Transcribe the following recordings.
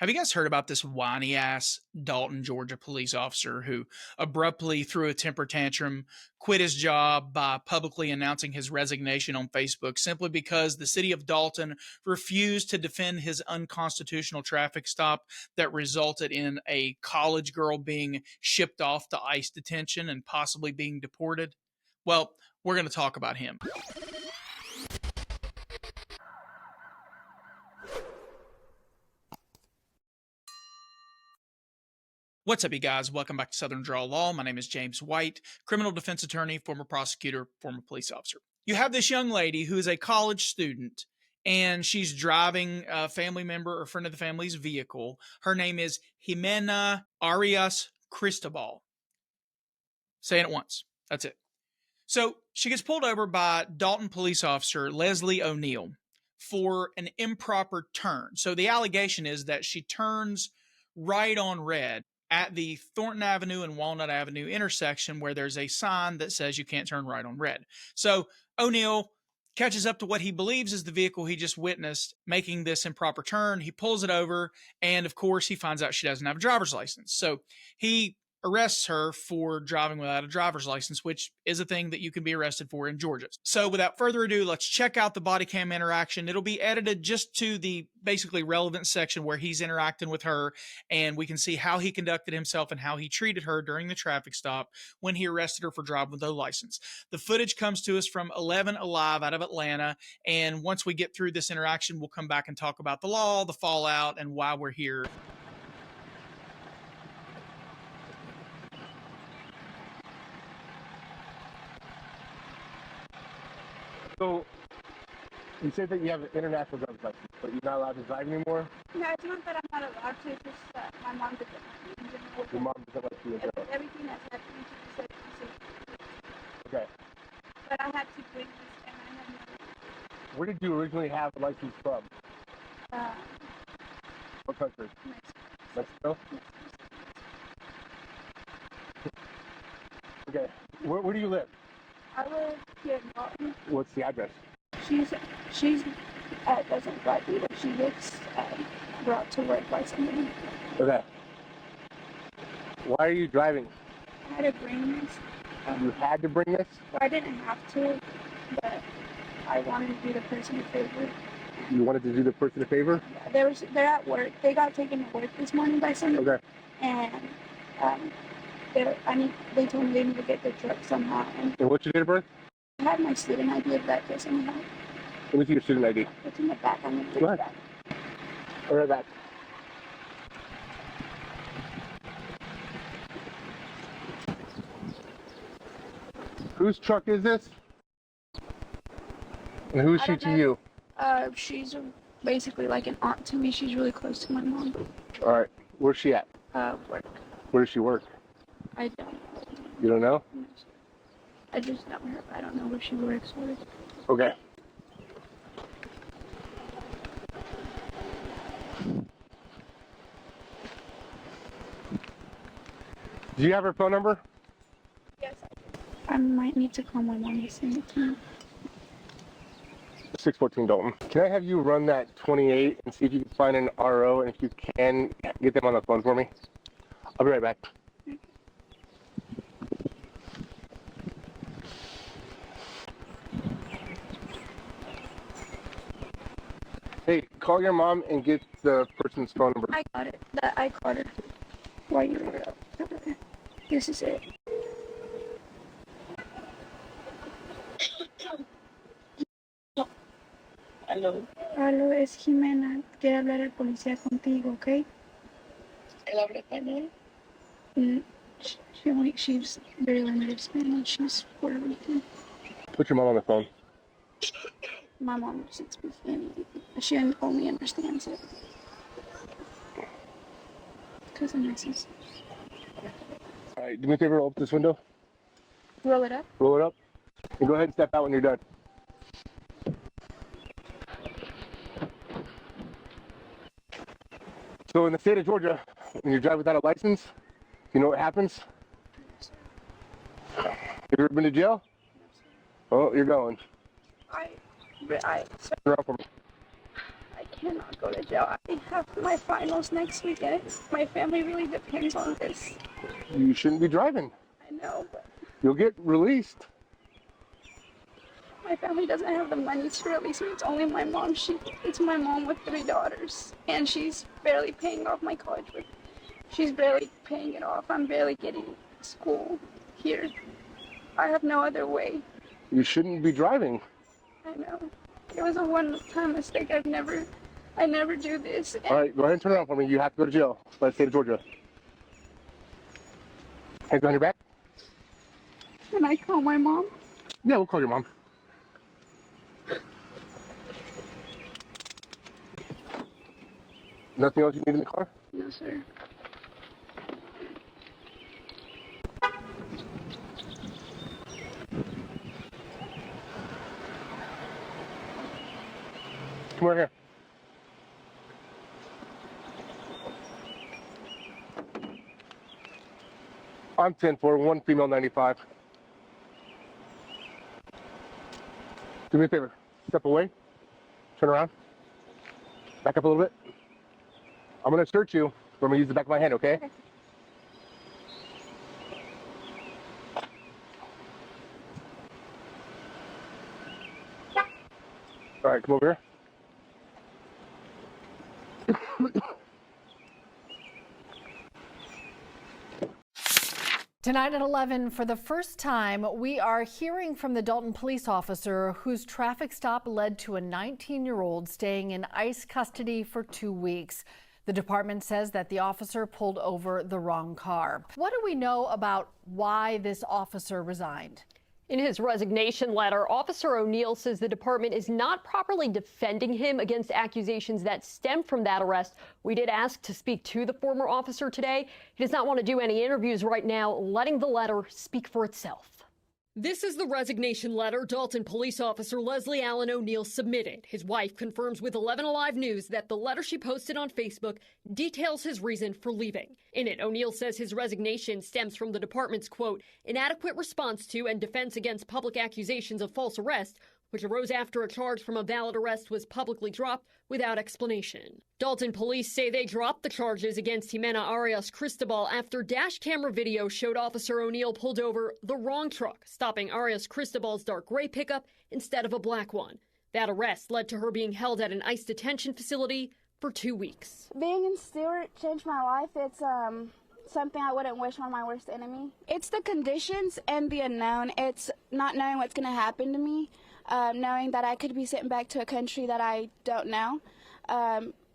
Have you guys heard about this whiny ass Dalton, Georgia police officer who abruptly threw a temper tantrum, quit his job by publicly announcing his resignation on Facebook simply because the city of Dalton refused to defend his unconstitutional traffic stop that resulted in a college girl being shipped off to ICE detention and possibly being deported? Well, we're going to talk about him. What's up, you guys? Welcome back to Southern Draw Law. My name is James White, criminal defense attorney, former prosecutor, former police officer. You have this young lady who is a college student, and she's driving a family member or friend of the family's vehicle. Her name is Jimena Arias Cristobal. Say it once. That's it. So she gets pulled over by Dalton police officer Leslie O'Neill for an improper turn. So the allegation is that she turns right on red at the Thornton Avenue and Walnut Avenue intersection where there's a sign that says you can't turn right on red. So O'Neill catches up to what he believes is the vehicle he just witnessed making this improper turn. He pulls it over, and of course he finds out she doesn't have a driver's license. So he arrests her for driving without a driver's license, which is a thing that you can be arrested for in Georgia. So without further ado, let's check out the body cam interaction. It'll be edited just to the basically relevant section where he's interacting with her, and we can see how he conducted himself and how he treated her during the traffic stop when he arrested her for driving with no license. The footage comes to us from 11 Alive out of Atlanta, and once we get through this interaction, we'll come back and talk about the law, the fallout, and why we're here. So, you said that you have an international driver's license, but you're not allowed to drive anymore? No, it's not that I'm not allowed to, it's just that my mom doesn't let me. Your mom doesn't let you drive? Everything that's happening to me said. Okay. But I had to bring this, and I have no. Where did you originally have a license from? What country? Mexico. Mexico? Okay. Where do you live? I live here in Dalton. What's the address? She's doesn't drive either. She gets brought to work by somebody. Okay. Why are you driving? I had to bring this. You had to bring this? Well, I didn't have to, but I wanted to do the person a favor. You wanted to do the person a favor? Yeah, they're at work. They got taken to work this morning by somebody. Okay. And they told me they need to get their truck somehow. And what's your date of birth? I have my student ID if that doesn't help. Let me see your student ID. It's in the back. I'm going to Go ahead. back. All right, back. Whose truck is this? And who's she to you? She's basically like an aunt to me. She's really close to my mom. All right. Where's she at? Work. Where does she work? I don't. You don't know? I just know her, but I don't know where she works with. Okay. Do you have her phone number? Yes, I do. I might need to call my mom to send it to me. 614 Dalton. Can I have you run that 28 and see if you can find an RO, and if you can, get them on the phone for me? I'll be right back. Hey, call your mom and get the person's phone number. I got it. I called her while you were up. This is it. Aló. Aló, es Jimena. Quiere hablar el policía contigo, ¿ok? ¿Él habla español? She's very limited Spanish. She's Puerto Rican. Put your mom on the phone. My mom doesn't speak any. She only understands it. Because of my sister. All right, do me a favor, open this window. Roll it up. Roll it up. And go ahead and step out when you're done. So in the state of Georgia, when you drive without a license, you know what happens? Have you ever been to jail? Oh, you're going. I Turn around for me. I can't. cannot go to jail. I have my finals next weekend. My family really depends on this. You shouldn't be driving. I know, but You'll get released. my family doesn't have the money to release me. It's only my mom. It's my mom with 3 daughters, and she's barely paying off my college. She's barely paying it off. I'm barely getting school here. I have no other way. You shouldn't be driving. I know. It was a one-time mistake. I never do this. All right, go ahead and turn around for me. You have to go to jail by the state of Georgia. Hands behind your back? Can I call my mom? Yeah, we'll call your mom. Nothing else you need in the car? No, sir. Come over here. I'm 10-4, 1 female 95. Do me a favor. Step away. Turn around. Back up a little bit. I'm going to search you, but I'm going to use the back of my hand, okay? All right, come over here. Tonight at 11, for the first time, we are hearing from the Dalton police officer whose traffic stop led to a 19-year-old staying in ICE custody for 2 weeks. The department says that the officer pulled over the wrong car. What do we know about why this officer resigned? In his resignation letter, Officer O'Neill says the department is not properly defending him against accusations that stem from that arrest. We did ask to speak to the former officer today. He does not want to do any interviews right now, letting the letter speak for itself. This is the resignation letter Dalton police officer Leslie Allen O'Neill submitted. His wife confirms with 11 Alive News that the letter she posted on Facebook details his reason for leaving. In it, O'Neill says his resignation stems from the department's, quote, inadequate response to and defense against public accusations of false arrest, which arose after a charge from a valid arrest was publicly dropped without explanation. Dalton police say they dropped the charges against Jimena Arias Cristobal after dash camera video showed Officer O'Neill pulled over the wrong truck, stopping Arias Cristobal's dark gray pickup instead of a black one. That arrest led to her being held at an ICE detention facility for 2 weeks. Being in Stewart changed my life. It's something I wouldn't wish on my worst enemy. It's the conditions and the unknown. It's not knowing what's going to happen to me. Knowing that I could be sent back to a country that I don't know,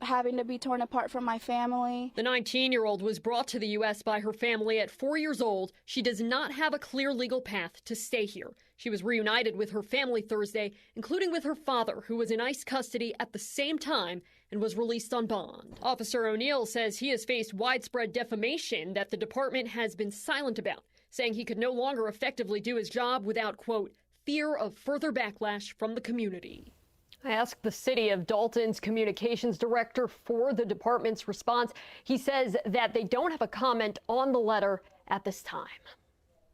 having to be torn apart from my family. The 19-year-old was brought to the U.S. by her family at 4 years old. She does not have a clear legal path to stay here. She was reunited with her family Thursday, including with her father, who was in ICE custody at the same time and was released on bond. Officer O'Neill says he has faced widespread defamation that the department has been silent about, saying he could no longer effectively do his job without, quote, fear of further backlash from the community. I asked the city of Dalton's communications director for the department's response. He says that they don't have a comment on the letter at this time.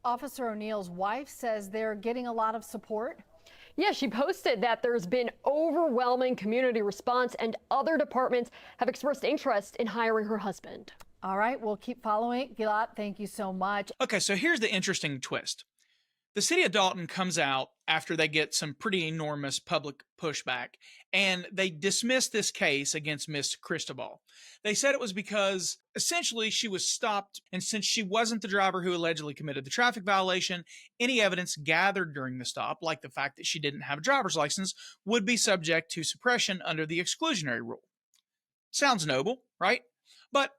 Officer O'Neill's wife says they're getting a lot of support. Yeah, she posted that there's been overwhelming community response and other departments have expressed interest in hiring her husband. All right, we'll keep following it. Gilad, thank you so much. Okay, so here's the interesting twist. The city of Dalton comes out after they get some pretty enormous public pushback, and they dismiss this case against Miss Cristobal. They said it was because essentially she was stopped, and since she wasn't the driver who allegedly committed the traffic violation, any evidence gathered during the stop, like the fact that she didn't have a driver's license, would be subject to suppression under the exclusionary rule. Sounds noble, right? But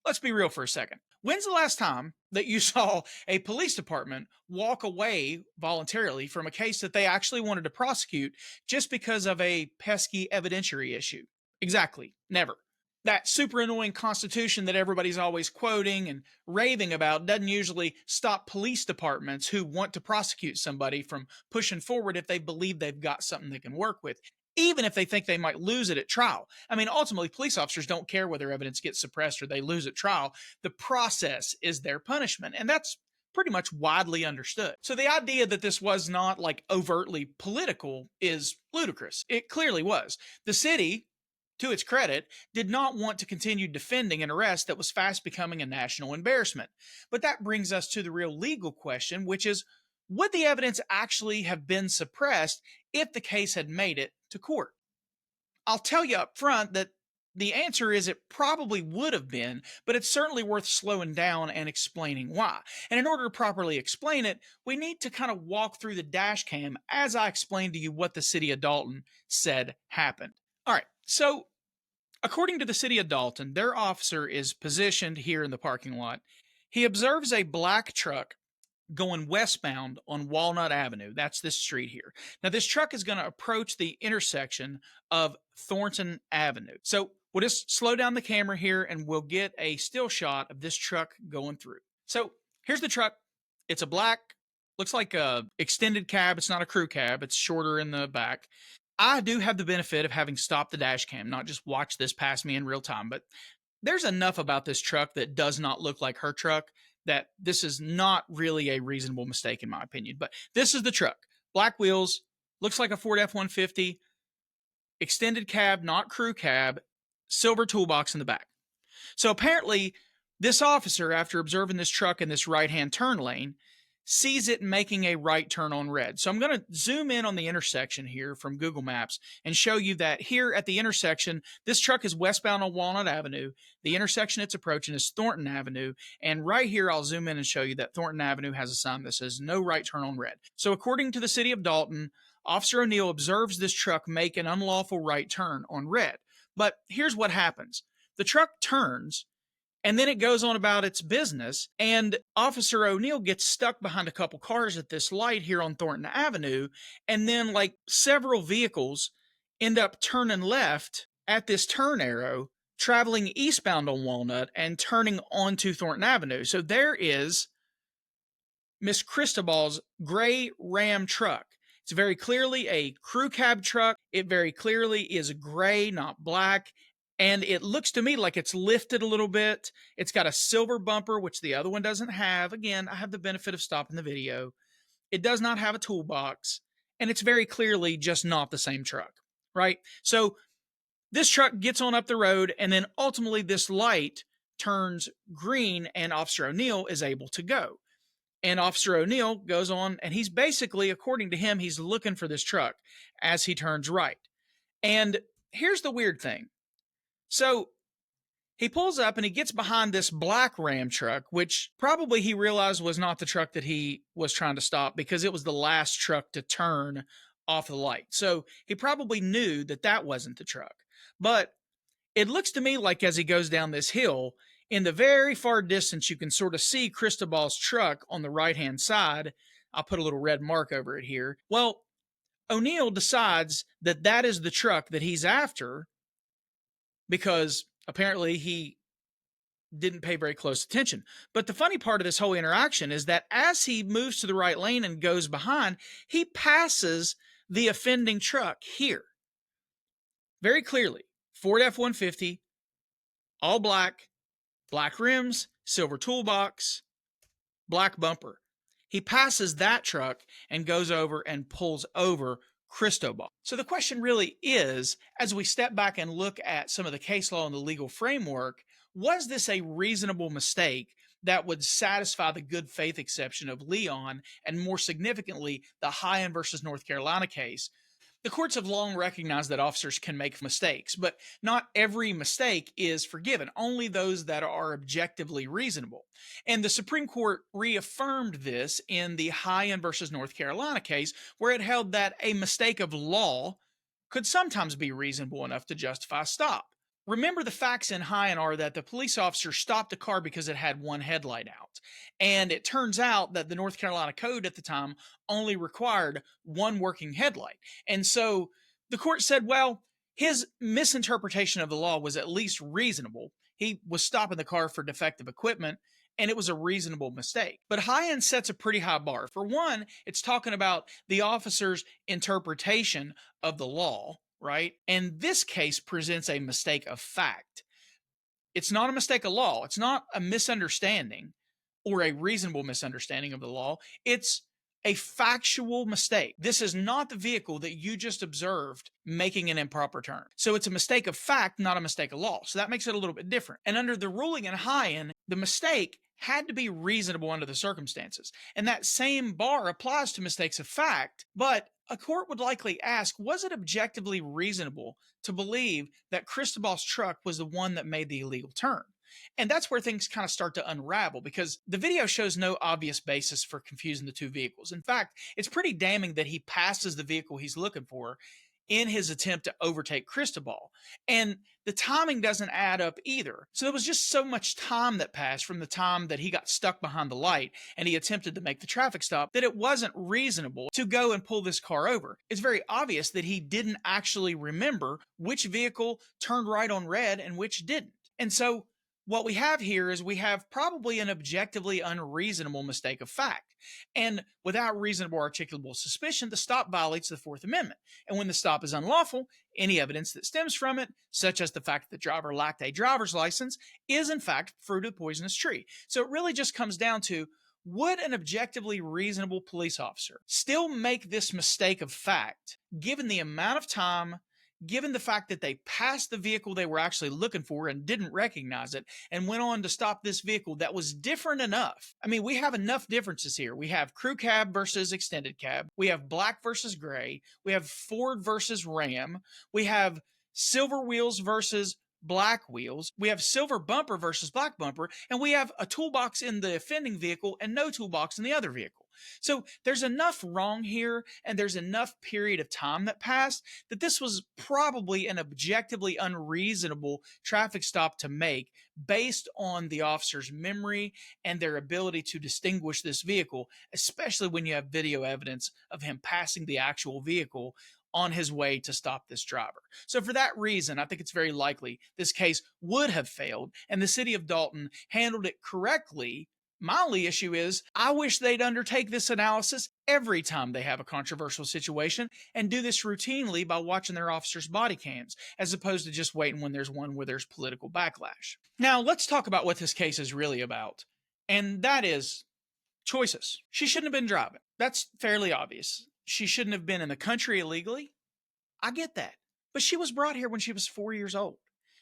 let's be real for a second. When's the last time that you saw a police department walk away voluntarily from a case that they actually wanted to prosecute just because of a pesky evidentiary issue? Exactly. Never. That super annoying Constitution that everybody's always quoting and raving about doesn't usually stop police departments who want to prosecute somebody from pushing forward if they believe they've got something they can work with, even if they think they might lose it at trial. I mean, ultimately, police officers don't care whether evidence gets suppressed or they lose at trial. The process is their punishment, and that's pretty much widely understood. So the idea that this was not like overtly political is ludicrous. It clearly was. The city to its credit, did not want to continue defending an arrest that was fast becoming a national embarrassment. But that brings us to the real legal question, which is, would the evidence actually have been suppressed if the case had made it to court? I'll tell you up front that the answer is it probably would have been, but it's certainly worth slowing down and explaining why. And in order to properly explain it, we need to kind of walk through the dash cam as I explained to you what the city of Dalton said happened. All right, so according to the city of Dalton, their officer is positioned here in the parking lot. He observes a black truck going westbound on Walnut Avenue. That's this street here. Now, this truck is going to approach the intersection of Thornton Avenue. So we'll just slow down the camera here and we'll get a still shot of this truck going through. So here's the truck. It's a black, looks like a extended cab. It's not a crew cab. It's shorter in the back. I do have the benefit of having stopped the dash cam, not just watch this pass me in real time, but there's enough about this truck that does not look like her truck that this is not really a reasonable mistake in my opinion. But this is the truck. Black wheels, looks like a Ford F-150, extended cab, not crew cab, silver toolbox in the back. So apparently this officer, after observing this truck in this right-hand turn lane, sees it making a right turn on red. So I'm going to zoom in on the intersection here from Google Maps and show you that here at the intersection, this truck is westbound on Walnut Avenue. The intersection it's approaching is Thornton Avenue. And right here, I'll zoom in and show you that Thornton Avenue has a sign that says no right turn on red. So according to the city of Dalton, Officer O'Neill observes this truck make an unlawful right turn on red. But here's what happens. The truck turns, and then it goes on about its business, and Officer O'Neill gets stuck behind a couple cars at this light here on Thornton Avenue, and then like several vehicles end up turning left at this turn arrow, traveling eastbound on Walnut and turning onto Thornton Avenue. So there is Miss Cristobal's gray Ram truck. It's very clearly a crew cab truck. It very clearly is gray, not black. And it looks to me like it's lifted a little bit. It's got a silver bumper, which the other one doesn't have. Again, I have the benefit of stopping the video. It does not have a toolbox. And it's very clearly just not the same truck, right? So this truck gets on up the road, and then ultimately this light turns green, and Officer O'Neill is able to go. And Officer O'Neill goes on, and he's basically, according to him, he's looking for this truck as he turns right. And here's the weird thing. So he pulls up and he gets behind this black Ram truck, which probably he realized was not the truck that he was trying to stop because it was the last truck to turn off the light. So he probably knew that that wasn't the truck. But it looks to me like as he goes down this hill, in the very far distance, you can sort of see Cristobal's truck on the right-hand side. I'll put a little red mark over it here. Well, O'Neill decides that that is the truck that he's after, because apparently he didn't pay very close attention. But the funny part of this whole interaction is that as he moves to the right lane and goes behind, he passes the offending truck here. Very clearly, Ford F-150, all black, black rims, silver toolbox, black bumper. He passes that truck and goes over and pulls over Cristobal. So the question really is, as we step back and look at some of the case law and the legal framework, was this a reasonable mistake that would satisfy the good faith exception of Leon, and more significantly, the Heien versus North Carolina case? The courts have long recognized that officers can make mistakes, but not every mistake is forgiven, only those that are objectively reasonable. And the Supreme Court reaffirmed this in the Heien versus North Carolina case, where it held that a mistake of law could sometimes be reasonable enough to justify a stop. Remember, the facts in Heien are that the police officer stopped the car because it had one headlight out. And it turns out that the North Carolina code at the time only required one working headlight. And so the court said, well, his misinterpretation of the law was at least reasonable. He was stopping the car for defective equipment, and it was a reasonable mistake. But Heien sets a pretty high bar. For one, it's talking about the officer's interpretation of the law, right? And this case presents a mistake of fact. It's not a mistake of law. It's not a misunderstanding or a reasonable misunderstanding of the law. It's a factual mistake. This is not the vehicle that you just observed making an improper turn. So it's a mistake of fact, not a mistake of law. So that makes it a little bit different. And under the ruling in Heien, the mistake had to be reasonable under the circumstances. And that same bar applies to mistakes of fact, but a court would likely ask, was it objectively reasonable to believe that Cristobal's truck was the one that made the illegal turn? And that's where things kind of start to unravel, because the video shows no obvious basis for confusing the two vehicles. In fact, it's pretty damning that he passes the vehicle he's looking for in his attempt to overtake Cristobal. And the timing doesn't add up either. So there was just so much time that passed from the time that he got stuck behind the light and he attempted to make the traffic stop that it wasn't reasonable to go and pull this car over. It's very obvious that he didn't actually remember which vehicle turned right on red and which didn't. And so what we have here is we have probably an objectively unreasonable mistake of fact. And without reasonable articulable suspicion, the stop violates the Fourth Amendment. And when the stop is unlawful, any evidence that stems from it, such as the fact that the driver lacked a driver's license, is in fact fruit of the poisonous tree. So it really just comes down to, would an objectively reasonable police officer still make this mistake of fact, given the amount of time, given the fact that they passed the vehicle they were actually looking for and didn't recognize it, and went on to stop this vehicle that was different enough? I mean, we have enough differences here. We have crew cab versus extended cab. We have black versus gray. We have Ford versus Ram. We have silver wheels versus black wheels. We have silver bumper versus black bumper. And we have a toolbox in the offending vehicle and no toolbox in the other vehicle. So there's enough wrong here, and there's enough period of time that passed that this was probably an objectively unreasonable traffic stop to make based on the officer's memory and their ability to distinguish this vehicle, especially when you have video evidence of him passing the actual vehicle on his way to stop this driver. So for that reason, I think it's very likely this case would have failed, and the city of Dalton handled it correctly. My only issue is, I wish they'd undertake this analysis every time they have a controversial situation and do this routinely by watching their officers' body cams, as opposed to just waiting when there's one where there's political backlash. Now, let's talk about what this case is really about, and that is choices. She shouldn't have been driving. That's fairly obvious. She shouldn't have been in the country illegally. I get that. But she was brought here when she was 4 years old.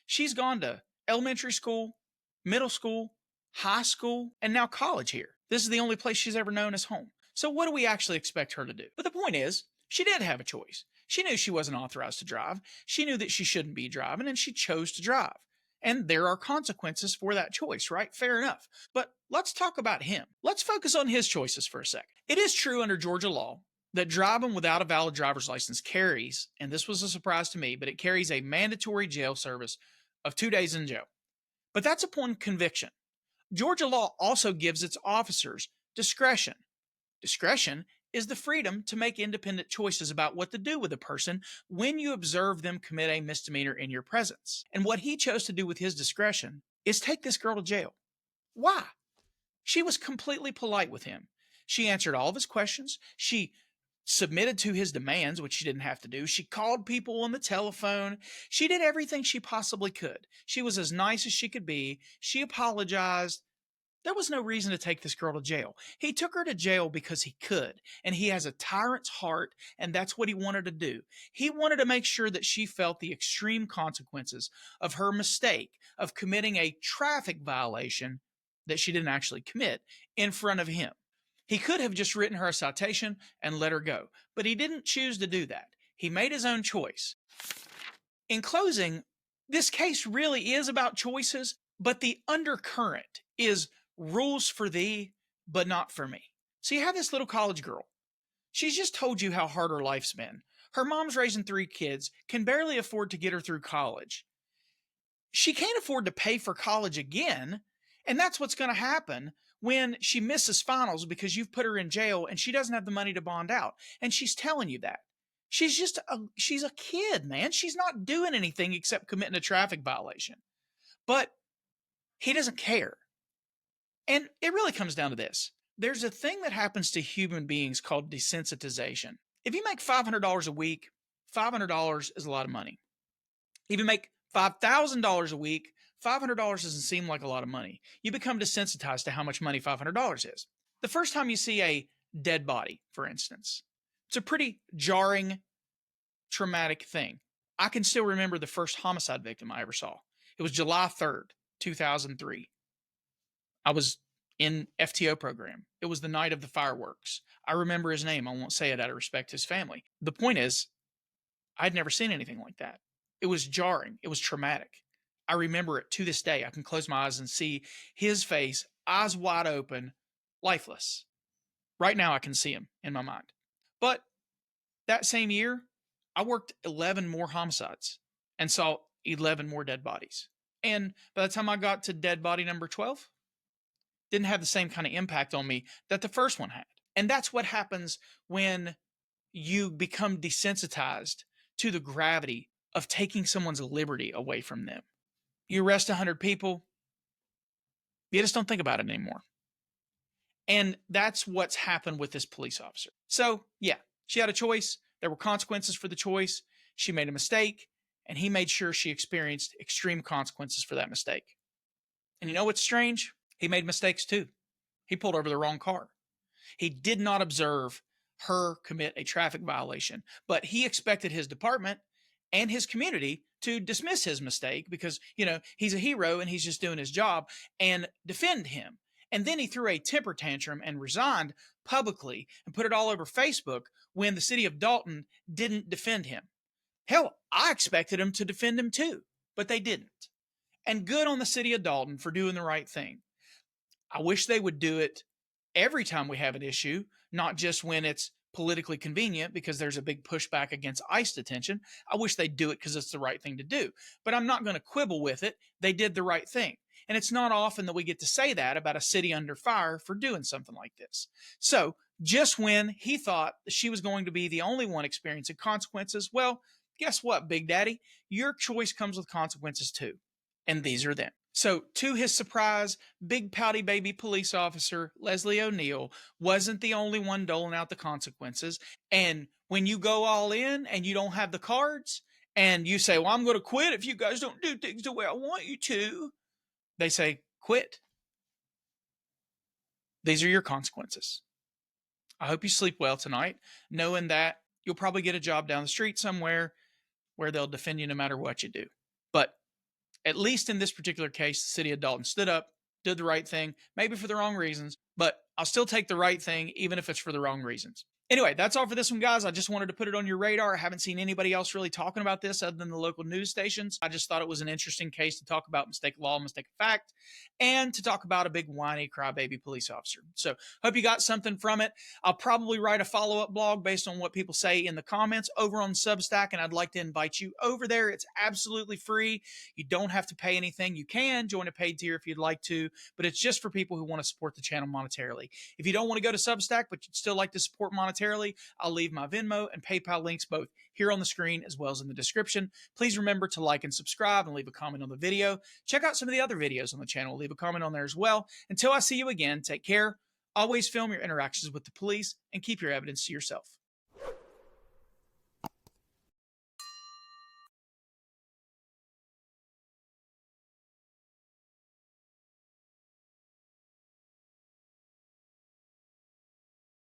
She's gone to elementary school, middle school, high school, and now college here. This is the only place she's ever known as home. So what do we actually expect her to do? But the point is, she did have a choice. She knew she wasn't authorized to drive. She knew that she shouldn't be driving, and she chose to drive. And there are consequences for that choice, right? Fair enough. But let's talk about him. Let's focus on his choices for a second. It is true under Georgia law that driving without a valid driver's license carries, and this was a surprise to me, but it carries a mandatory jail service of 2 days in jail. But that's upon conviction. Georgia law also gives its officers discretion. Discretion is the freedom to make independent choices about what to do with a person when you observe them commit a misdemeanor in your presence. And what he chose to do with his discretion is take this girl to jail. Why? She was completely polite with him. She answered all of his questions. She submitted to his demands, which she didn't have to do. She called people on the telephone. She did everything she possibly could. She was as nice as she could be. She apologized. There was no reason to take this girl to jail. He took her to jail because he could, and he has a tyrant's heart, and that's what he wanted to do. He wanted to make sure that she felt the extreme consequences of her mistake of committing a traffic violation that she didn't actually commit in front of him. He could have just written her a citation and let her go, but he didn't choose to do that. He made his own choice. In closing, this case really is about choices, but the undercurrent is rules for thee, but not for me. So you have this little college girl. She's just told you how hard her life's been. Her mom's raising 3 kids, can barely afford to get her through college. She can't afford to pay for college again, and that's what's going to happen when she misses finals because you've put her in jail and she doesn't have the money to bond out. And she's telling you that. She's a kid, man. She's not doing anything except committing a traffic violation. But he doesn't care. And it really comes down to this. There's a thing that happens to human beings called desensitization. If you make $500 a week, $500 is a lot of money. If you make $5,000 a week, $500 doesn't seem like a lot of money. You become desensitized to how much money $500 is. The first time you see a dead body, for instance. It's a pretty jarring, traumatic thing. I can still remember the first homicide victim I ever saw. It was July 3rd, 2003. I was in FTO program. It was the night of the fireworks. I remember his name. I won't say it out of respect to his family. The point is, I'd never seen anything like that. It was jarring. It was traumatic. I remember it to this day. I can close my eyes and see his face, eyes wide open, lifeless. Right now, I can see him in my mind. But that same year, I worked 11 more homicides and saw 11 more dead bodies. And by the time I got to dead body number 12, didn't have the same kind of impact on me that the first one had. And that's what happens when you become desensitized to the gravity of taking someone's liberty away from them. You arrest 100 people, you just don't think about it anymore. And that's what's happened with this police officer. So, yeah, she had a choice. There were consequences for the choice. She made a mistake, and he made sure she experienced extreme consequences for that mistake. And you know what's strange? He made mistakes too. He pulled over the wrong car. He did not observe her commit a traffic violation, but he expected his department and his community to dismiss his mistake because, he's a hero and he's just doing his job and defend him. And then he threw a temper tantrum and resigned publicly and put it all over Facebook when the city of Dalton didn't defend him. Hell, I expected him to defend him too, but they didn't. And good on the city of Dalton for doing the right thing. I wish they would do it every time we have an issue, not just when it's politically convenient because there's a big pushback against ICE detention. I wish they'd do it because it's the right thing to do. But I'm not going to quibble with it. They did the right thing. And it's not often that we get to say that about a city under fire for doing something like this. So just when he thought she was going to be the only one experiencing consequences, well, guess what, Big Daddy? Your choice comes with consequences too. And these are them. So, to his surprise, big pouty baby police officer Leslie O'Neill wasn't the only one doling out the consequences. And when you go all in and you don't have the cards and you say, well, I'm going to quit if you guys don't do things the way I want you to, they say, quit. These are your consequences. I hope you sleep well tonight, knowing that you'll probably get a job down the street somewhere where they'll defend you no matter what you do. But at least in this particular case, the city of Dalton stood up, did the right thing, maybe for the wrong reasons, but I'll still take the right thing, even if it's for the wrong reasons. Anyway, that's all for this one, guys. I just wanted to put it on your radar. I haven't seen anybody else really talking about this other than the local news stations. I just thought it was an interesting case to talk about mistake of law, mistake of fact, and to talk about a big whiny crybaby police officer. So hope you got something from it. I'll probably write a follow-up blog based on what people say in the comments over on Substack, and I'd like to invite you over there. It's absolutely free. You don't have to pay anything. You can join a paid tier if you'd like to, but it's just for people who want to support the channel monetarily. If you don't want to go to Substack, but you'd still like to support monetarily, I'll leave my Venmo and PayPal links both here on the screen as well as in the description. Please remember to like and subscribe and leave a comment on the video. Check out some of the other videos on the channel. Leave a comment on there as well. Until I see you again, take care. Always film your interactions with the police and keep your evidence to yourself.